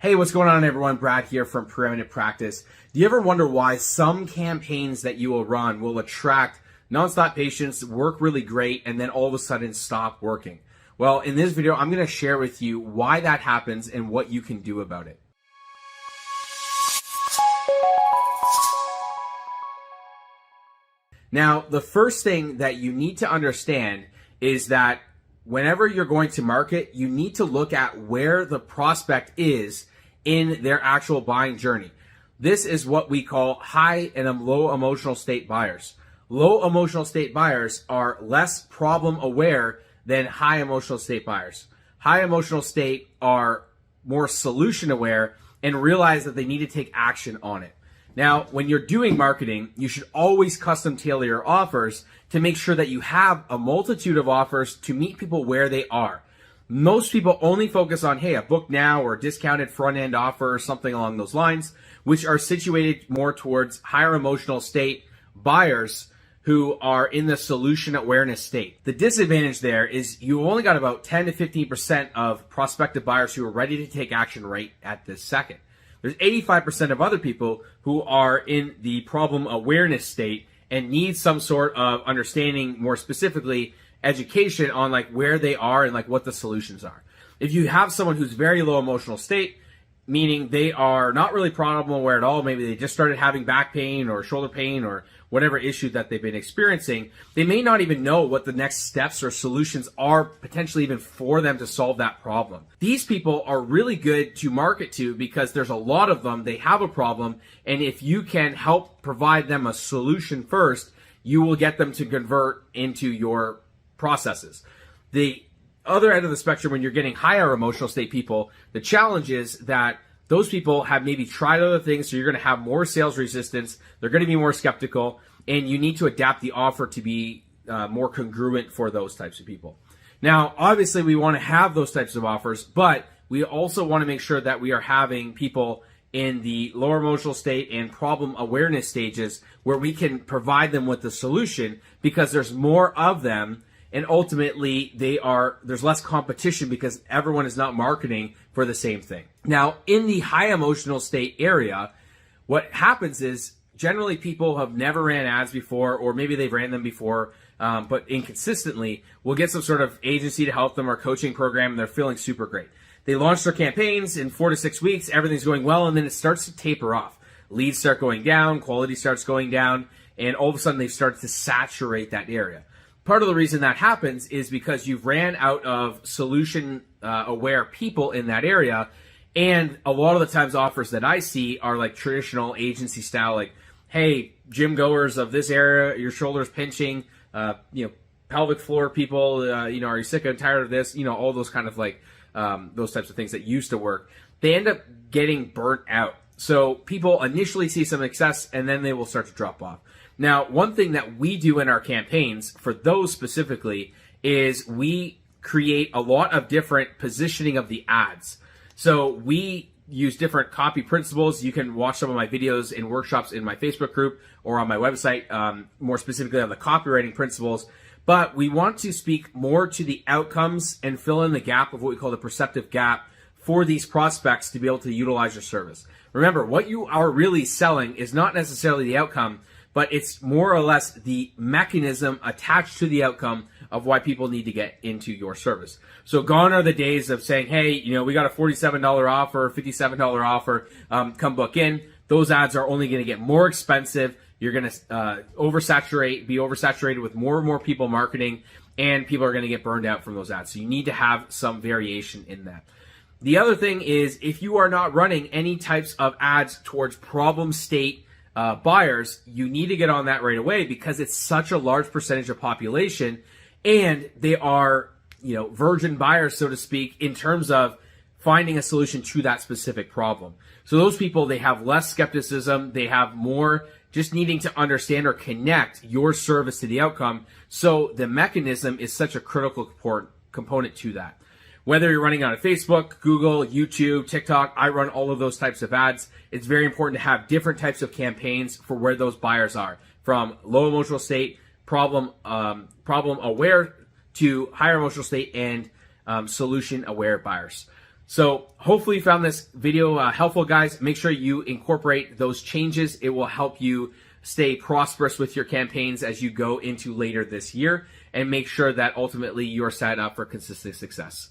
Hey, what's going on, everyone? Brad here from Preeminent Practice. Do you ever wonder why some campaigns that you will run will attract nonstop patients, work really great, and then all of a sudden stop working? Well, in this video, I'm going to share with you why that happens and what you can do about it. Now, the first thing that you need to understand is that whenever you're going to market, you need to look at where the prospect is in their actual buying journey. This is what we call high and low emotional state buyers. Low emotional state buyers are less problem aware than high emotional state buyers. High emotional state are more solution aware and realize that they need to take action on it. Now, when you're doing marketing, you should always custom tailor your offers to make sure that you have a multitude of offers to meet people where they are. Most people only focus on, hey, a book now or a discounted front end offer or something along those lines, which are situated more towards higher emotional state buyers who are in the solution awareness state. The disadvantage there is you only got about 10 to 15% of prospective buyers who are ready to take action right at this second. There's 85% of other people who are in the problem awareness state and need some sort of understanding, more specifically education on like where they are and like what the solutions are. If you have someone who's very low emotional state, meaning they are not really problem aware at all, maybe they just started having back pain or shoulder pain or whatever issue that they've been experiencing, they may not even know what the next steps or solutions are potentially even for them to solve that problem. These people are really good to market to because there's a lot of them, they have a problem, and if you can help provide them a solution first, you will get them to convert into your processes. The other end of the spectrum, when you're getting higher emotional state people, the challenge is that those people have maybe tried other things, so you're going to have more sales resistance, they're going to be more skeptical, and you need to adapt the offer to be more congruent for those types of people. Now, obviously, we want to have those types of offers, but we also want to make sure that we are having people in the lower emotional state and problem awareness stages where we can provide them with the solution because there's more of them. And ultimately, there's less competition because everyone is not marketing for the same thing. Now, in the high emotional state area, what happens is generally people have never ran ads before, or maybe they've ran them before, but inconsistently, will get some sort of agency to help them or coaching program, and they're feeling super great. They launch their campaigns in 4 to 6 weeks, everything's going well, and then it starts to taper off. Leads start going down, quality starts going down, and all of a sudden they start to saturate that area. Part of the reason that happens is because you've ran out of solution aware people in that area. And a lot of the times offers that I see are like traditional agency style, like, hey, gym goers of this area, your shoulders pinching, pelvic floor people, are you sick and tired of this? All those kind of like those types of things that used to work. They end up getting burnt out. So people initially see some success and then they will start to drop off. Now, one thing that we do in our campaigns for those specifically is we create a lot of different positioning of the ads. So we use different copy principles. You can watch some of my videos and workshops in my Facebook group or on my website, more specifically on the copywriting principles. But we want to speak more to the outcomes and fill in the gap of what we call the perceptive gap for these prospects to be able to utilize your service. Remember, what you are really selling is not necessarily the outcome, but it's more or less the mechanism attached to the outcome of why people need to get into your service. So gone are the days of saying, hey, we got a $47 offer, $57 offer, come book in. Those ads are only going to get more expensive. You're going to be oversaturated with more and more people marketing, and people are going to get burned out from those ads. So you need to have some variation in that. The other thing is, if you are not running any types of ads towards problem state buyers, you need to get on that right away because it's such a large percentage of population, and they are, virgin buyers, so to speak, in terms of finding a solution to that specific problem. So those people, they have less skepticism, they have more just needing to understand or connect your service to the outcome. So the mechanism is such a critical component to that. Whether you're running on Facebook, Google, YouTube, TikTok, I run all of those types of ads. It's very important to have different types of campaigns for where those buyers are, from low emotional state, problem aware, to higher emotional state and solution aware buyers. So hopefully you found this video helpful, guys. Make sure you incorporate those changes. It will help you stay prosperous with your campaigns as you go into later this year, and make sure that ultimately you're set up for consistent success.